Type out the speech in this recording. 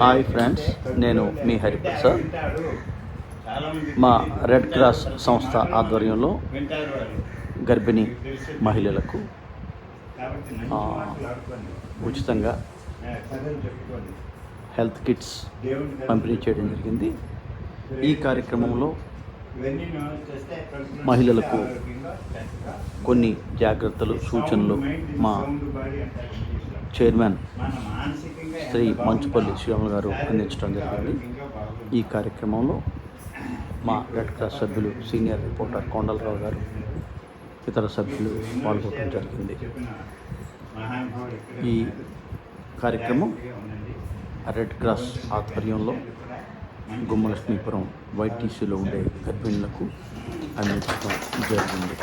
Hi friends, నేను మీ హరిప్రసాద్. మా red cross సంస్థ ఆధ్వర్యంలో గర్భిణీ మహిళలకు ఉచితంగా హెల్త్ కిట్స్ పంపిణీ చేయడం జరిగింది. ఈ కార్యక్రమంలో మహిళలకు కొన్ని జాగ్రత్తలు, సూచనలు మా చైర్మన్ శ్రీ మంచుపల్లి శ్రీరాములు గారు అందించడం జరిగింది. ఈ కార్యక్రమంలో మా రెడ్ క్రాస్ సభ్యులు సీనియర్ రిపోర్టర్ కొండలరావు గారు, ఇతర సభ్యులు పాల్గొనడం జరిగింది. ఈ కార్యక్రమం రెడ్ క్రాస్ ఆధ్వర్యంలో గుమ్మలక్ష్మీపురం వైటీసీలో ఉండే గర్భిణులకు అందించడం జరిగింది.